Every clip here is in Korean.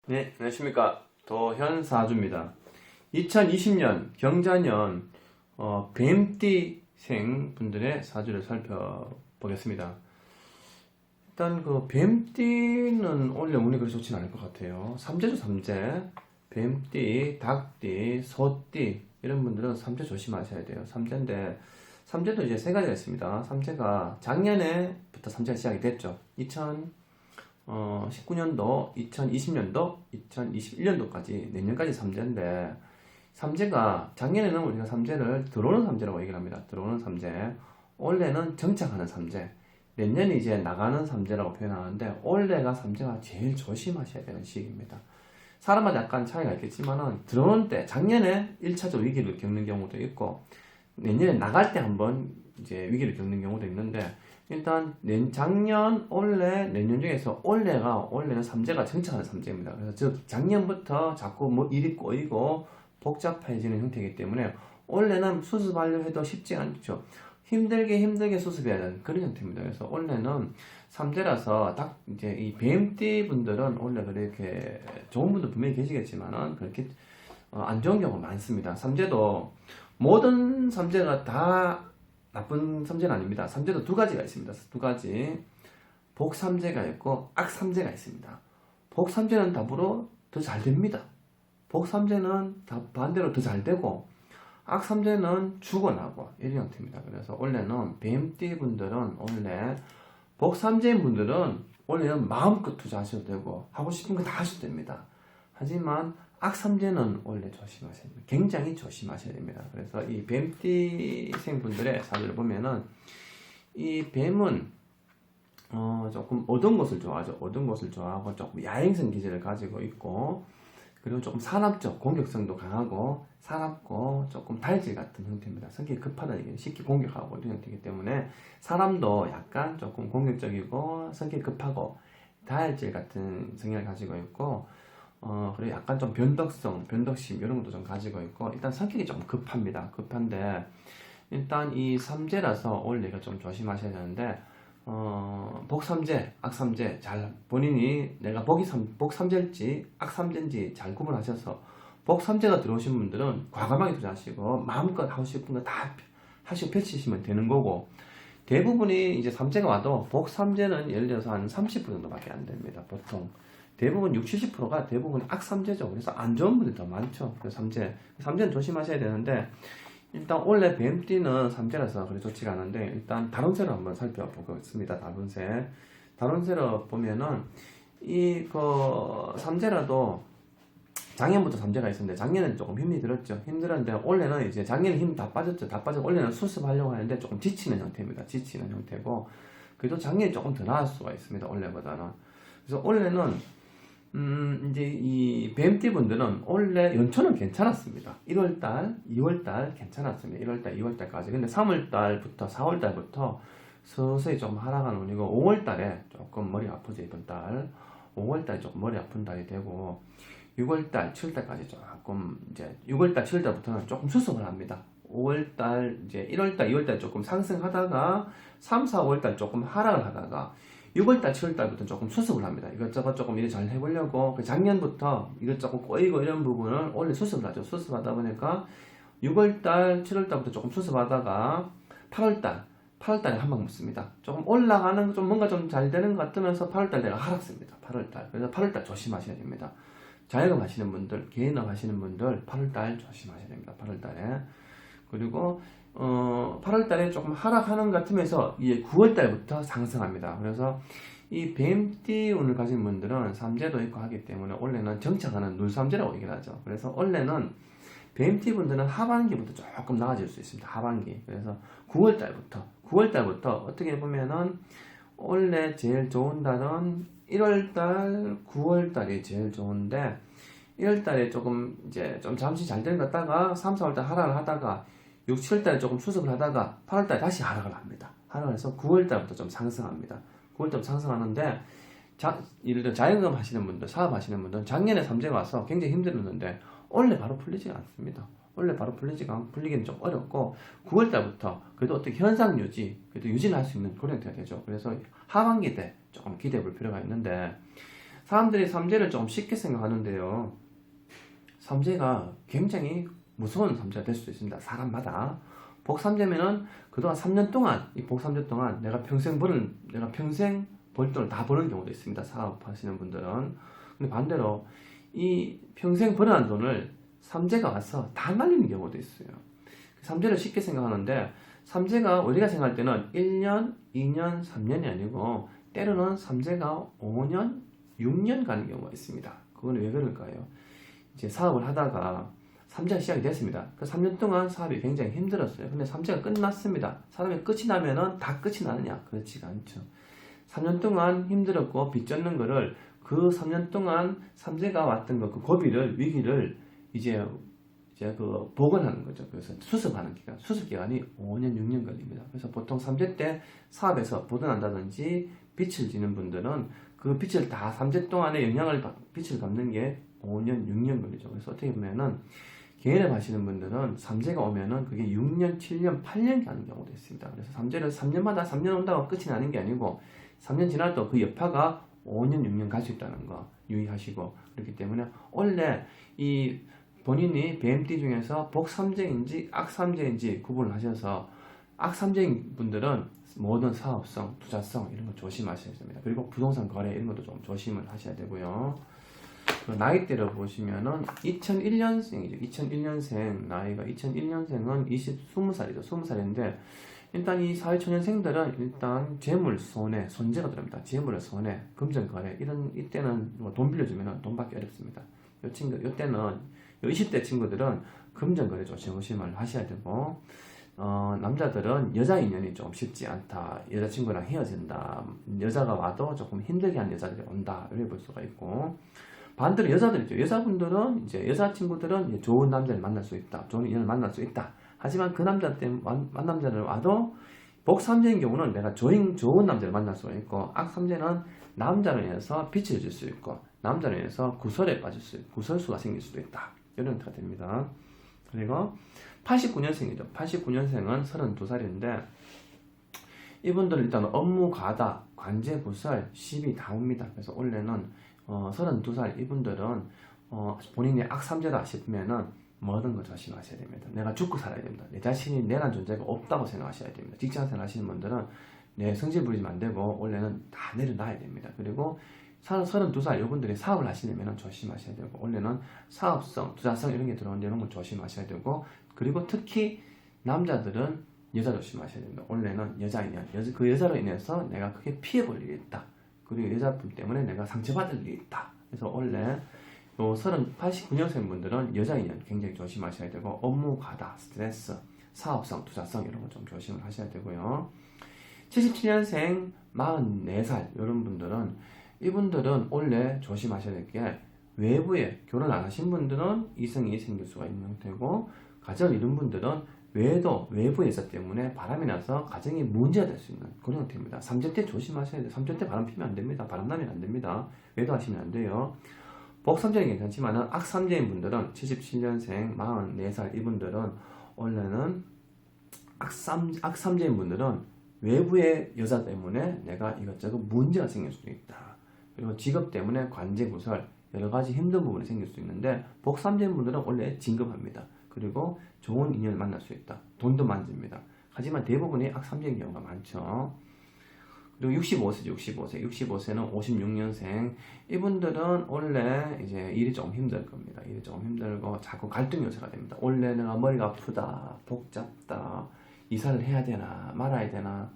네, 안녕하십니까. 도현사주입니다. 2020년 경자년 뱀띠생 분들의 사주를 살펴보겠습니다. 일단 그 뱀띠는 원래 운이 그리 좋지는 않을 것 같아요. 삼재죠, 삼재. 뱀띠, 닭띠, 소띠 이런 분들은 삼재 조심하셔야 돼요. 삼재인데 삼재도 이제 세 가지가 있습니다. 삼재가 작년에부터 삼재가 시작이 됐죠. 19년도, 2020년도, 2021년도까지 내년까지 삼재인데 삼재가 작년에는 우리가 삼재를 들어오는 삼재라고 얘기를 합니다. 들어오는 삼재. 올해는 정착하는 삼재. 내년이 이제 나가는 삼재라고 표현하는데 올해가 삼재가 제일 조심하셔야 되는 시기입니다. 사람마다 약간 차이가 있겠지만은 들어오는 때 작년에 1차적 위기를 겪는 경우도 있고 내년에 나갈 때 한번 이제 위기를 겪는 경우도 있는데 일단 작년, 올해, 내년 중에서 올해는 삼재가 정착하는 삼재입니다. 그래서 즉 작년부터 자꾸 뭐 일이 꼬이고 복잡해지는 형태이기 때문에 올해는 수습하려 해도 쉽지 않죠. 힘들게 수습해야 되는 그런 형태입니다. 그래서 올해는 삼재라서 딱 이제 이 뱀띠 분들은 원래 그렇게 좋은 분도 분명히 계시겠지만은 그렇게 안 좋은 경우가 많습니다. 삼재도 모든 삼재가 다 나쁜 삼재는 아닙니다. 삼재도 두 가지가 있습니다. 두 가지. 복삼재가 있고 악삼재가 있습니다. 복삼재는 답으로 더 잘 됩니다. 복삼재는 반대로 더 잘 되고 악삼재는 죽어나고 이런 형태입니다. 그래서 원래는 뱀띠 분들은 원래 복삼재인 분들은 원래는 마음껏 투자하셔도 되고 하고 싶은 거 다 하셔도 됩니다. 하지만 악삼재는 원래 조심하셔야 됩니다. 굉장히 조심하셔야 됩니다. 그래서 이 뱀띠생 분들의 사주를 보면은 이 뱀은 조금 어두운 것을 좋아하죠. 어두운 것을 좋아하고 조금 야행성 기질을 가지고 있고 그리고 조금 산업적 공격성도 강하고 사납고 조금 달질 같은 형태입니다. 성격이 급하다는 얘기는 쉽게 공격하고 이런 형태이기 때문에 사람도 약간 조금 공격적이고 성격이 급하고 달질 같은 성향을 가지고 있고 그리고 약간 좀 변덕심 이런 것도 좀 가지고 있고 일단 성격이 좀 급합니다. 급한데 일단 이 삼재라서 원래가 좀 조심하셔야 되는데 복삼재, 악삼재 잘 본인이 내가 복삼재일지 악삼재인지 잘 구분하셔서 복삼재가 들어오신 분들은 과감하게 투자하시고 마음껏 하고 싶은 거 다 하시고 펼치시면 되는 거고 대부분이 이제 삼재가 와도 복삼재는 예를 들어서 한 30% 정도밖에 안 됩니다. 보통 대부분 60, 70%가 대부분 악삼재죠. 그래서 안 좋은 분들이 더 많죠. 그래서 삼재는 조심하셔야 되는데 일단 원래 뱀띠는 삼재라서 그리 좋지가 않은데 일단 다른새로 한번 살펴보겠습니다. 다른새로 보면은 삼재라도 작년부터 삼재가 있었는데 작년에는 조금 힘이 들었죠. 힘들었는데 올해는 이제 작년에 힘 다 빠졌죠. 다 빠져 올해는 수습하려고 하는데 조금 지치는 형태입니다. 지치는 형태고 그래도 작년에 조금 더 나을 수가 있습니다. 올해보다는. 그래서 올해는 이제 이 뱀띠 분들은 원래 연초는 괜찮았습니다. 1월달, 2월달 괜찮았습니다. 1월달, 2월달까지. 근데 3월달부터, 4월달부터 서서히 좀 하락하는 운이고, 5월달에 조금 머리 아프죠, 이번 달. 5월달에 조금 머리 아픈 달이 되고, 6월달, 7월달까지 조금, 이제 6월달, 7월달부터는 조금 수습을 합니다. 5월달, 이제 1월달, 2월달 조금 상승하다가, 3, 4월달 조금 하락을 하다가, 6월달, 7월달부터 조금 수습을 합니다. 이것저것 조금 일을 잘 해보려고 작년부터 이것저것 꼬이고 이런 부분을 원래 수습을 하죠. 수습하다 보니까 6월달, 7월달부터 조금 수습하다가 8월달에 한 방 묻습니다. 조금 올라가는 좀 뭔가 좀 잘 되는 것 같으면서 8월달 내가 하락습니다. 8월달. 그래서 8월달 조심하셔야 됩니다. 자영업 하시는 분들, 개인업 하시는 분들 8월달 조심하셔야 됩니다. 8월달에. 그리고 8월달에 조금 하락하는 것 같으면서 이제 9월달부터 상승합니다. 그래서 이 뱀띠 운을 가진 분들은 삼재도 있고 하기 때문에 원래는 정착하는 눈삼재라고 얘기를 하죠. 그래서 원래는 뱀띠 분들은 하반기부터 조금 나아질 수 있습니다. 하반기. 그래서 9월달부터 어떻게 보면은 원래 제일 좋은 달은 1월달, 9월달이 제일 좋은데 1월달에 조금 이제 좀 잠시 잘 되는 것 같다가 3, 4월달 하락을 하다가 6, 7월달에 조금 수습을 하다가 8월달에 다시 하락을 합니다. 하락을 해서 9월달부터 좀 상승합니다. 9월달부터 상승하는데 예를 들어 자영업 하시는 분들, 사업 하시는 분들은 작년에 삼재가 와서 굉장히 힘들었는데 원래 바로 풀리지가 않습니다. 원래 바로 풀리기는 좀 어렵고 9월달부터 그래도 어떻게 현상 유지, 그래도 유지는 할 수 있는 그런 형태가 되죠. 그래서 하반기 때 조금 기대해 볼 필요가 있는데 사람들이 삼재를 좀 쉽게 생각하는데요. 삼재가 굉장히 무서운 삼재가 될 수도 있습니다. 사람마다. 복삼재면은 그동안 3년 동안, 이 복삼재 동안 내가 평생 벌 돈을 다 버는 경우도 있습니다. 사업하시는 분들은. 근데 반대로 이 평생 벌어난 돈을 삼재가 와서 다 날리는 경우도 있어요. 삼재를 쉽게 생각하는데, 삼재가 우리가 생각할 때는 1년, 2년, 3년이 아니고 때로는 삼재가 5년, 6년 가는 경우가 있습니다. 그건 왜 그럴까요? 이제 사업을 하다가 삼재가 시작이 됐습니다. 그 3년 동안 사업이 굉장히 힘들었어요. 근데 삼재가 끝났습니다. 사람이 끝이 나면은 다 끝이 나느냐? 그렇지가 않죠. 3년 동안 힘들었고 빚졌는 거를 그 3년 동안 삼재가 왔던 거, 그 고비를, 위기를 이제 그 복원하는 거죠. 그래서 수습하는 기간, 수습 기간이 5년, 6년 걸립니다. 그래서 보통 삼재 때 사업에서 보전한다든지 빚을 지는 분들은 그 빚을 다 삼재 동안의 빚을 갚는 게 5년, 6년 걸리죠. 그래서 어떻게 보면은 개인을 하시는 분들은 삼재가 오면은 그게 6년, 7년, 8년 가는 경우도 있습니다. 그래서 삼재를 3년마다 3년 온다고 끝이 나는 게 아니고 3년 지나도 그 여파가 5년, 6년 갈 수 있다는 거 유의하시고, 그렇기 때문에 원래 이 본인이 BMT 중에서 복삼재인지 악삼재인지 구분을 하셔서, 악삼재인 분들은 모든 사업성, 투자성 이런 거 조심하셔야 됩니다. 그리고 부동산 거래 이런 것도 좀 조심을 하셔야 되고요. 그 나이대를 보시면은 2001년생이죠. 2001년생 나이가 2001년생은 20살이죠. 20살인데 일단 이 사회초년생들은 일단 재물 손해, 손재가 들어갑니다. 재물의 손해, 금전 거래 이때는 뭐 돈 빌려주면 돈 받기 어렵습니다. 이때는 20대 친구들은 금전 거래 조심을 하셔야 되고, 남자들은 여자 인연이 좀 쉽지 않다. 여자친구랑 헤어진다. 여자가 와도 조금 힘들게 하는 여자들이 온다. 이렇게 볼 수가 있고, 반대로 여자들이죠. 여자분들은 여자친구들은 좋은 남자를 만날 수 있다. 좋은 인연을 만날 수 있다. 하지만 그 남자 때문에 만남자를 와도 복삼재인 경우는 내가 좋은 남자를 만날 수가 있고, 악삼재는 남자로 인해서 빚을 질 수 있고 남자로 인해서 구설에 빠질 수 있고 구설수가 생길 수도 있다. 이런 형태가 됩니다. 그리고 89년생이죠. 89년생은 32살인데 이분들은 일단 업무 과다, 관제 구설, 시비 다 옵니다. 그래서 원래는 32살 이분들은 본인이 악삼재다 싶으면은 모든 거 조심하셔야 됩니다. 내가 죽고 살아야 됩니다. 내 자신이 내란 존재가 없다고 생각하셔야 됩니다. 직장생활 하시는 분들은 내 성질 부리면 안 되고 원래는 다 내려놔야 됩니다. 그리고 32살 이분들이 사업을 하시려면 조심하셔야 되고, 원래는 사업성, 투자성 이런 게 들어오는데 이런 걸 조심하셔야 되고, 그리고 특히 남자들은 여자 조심하셔야 됩니다. 원래는 그 여자로 인해서 내가 크게 피해 볼 일이 있다. 그리고 여자분 때문에 내가 상처받을 일이 있다. 그래서 원래 89년생 분들은 여자 인연 굉장히 조심하셔야 되고, 업무 과다, 스트레스, 사업성, 투자성 이런 거 좀 조심을 하셔야 되고요. 77년생 44살 이런 분들은 이분들은 원래 조심하셔야 될 게, 외부에 결혼 안 하신 분들은 이성이 생길 수가 있는 형태고, 가정을 이룬 분들은 외부 여자 때문에 바람이 나서 가정이 문제가 될 수 있는 그런 형태입니다. 삼재 때 조심하셔야 돼요. 삼재 때 바람 피면 안 됩니다. 바람 나면 안 됩니다. 외도하시면 안 돼요. 복삼재는 괜찮지만 악삼재인 분들은 77년생 44살 이분들은 원래는 악삼재인 분들은 외부의 여자 때문에 내가 이것저것 문제가 생길 수도 있다. 그리고 직업 때문에 관제 구설 여러 가지 힘든 부분이 생길 수 있는데, 복삼재인 분들은 원래 진급합니다. 그리고 좋은 인연을 만날 수 있다. 돈도 만집니다. 하지만 대부분이 악삼재인 경우가 많죠. 그리고 65세죠. 65세는 56년생. 이분들은 원래 이제 일이 좀 힘들 겁니다. 일이 좀 힘들고 자꾸 갈등 요소가 됩니다. 원래 내가 머리가 아프다, 복잡다, 이사를 해야 되나 말아야 되나,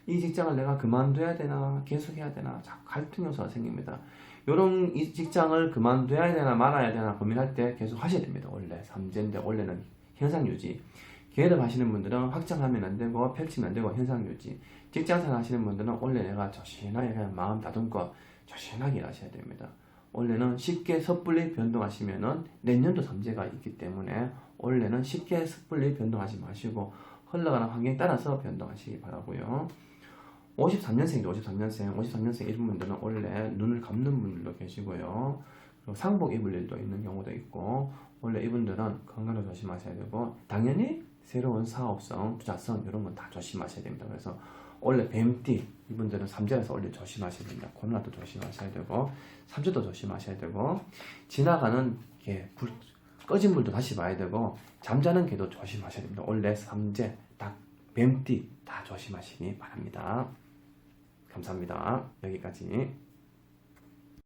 이 직장을 내가 그만둬야 되나 계속 해야 되나, 자꾸 갈등 요소가 생깁니다. 요런 이 직장을 그만둬야 되나 말아야 되나 고민할 때 계속 하셔야 됩니다. 원래 삼재인데 원래는 현상 유지. 계획을 하시는 분들은 확장하면 안 되고 펼치면 안 되고 현상 유지. 직장생활 하시는 분들은 원래 내가 조신하게 그냥 마음 다듬고 조신하게 일하셔야 됩니다. 원래는 쉽게 섣불리 변동하시면은 내년도 삼재가 있기 때문에 원래는 쉽게 섣불리 변동하지 마시고 흘러가는 환경에 따라서 변동하시기 바라고요. 53년생 이런 분들은 원래 눈을 감는 분들도 계시고요. 그리고 상복 입을 일도 있는 경우도 있고, 원래 이분들은 건강을 조심하셔야 되고, 당연히 새로운 사업성, 투자성 이런 건 다 조심하셔야 됩니다. 그래서 원래 뱀띠 이분들은 삼재라서 원래 조심하셔야 됩니다. 코로나도 조심하셔야 되고 삼재도 조심하셔야 되고 지나가는 꺼진 불도 다시 봐야 되고 잠자는 개도 조심하셔야 됩니다. 원래 삼재, 닭, 뱀띠 다 조심하시기 바랍니다. 감사합니다. 여기까지.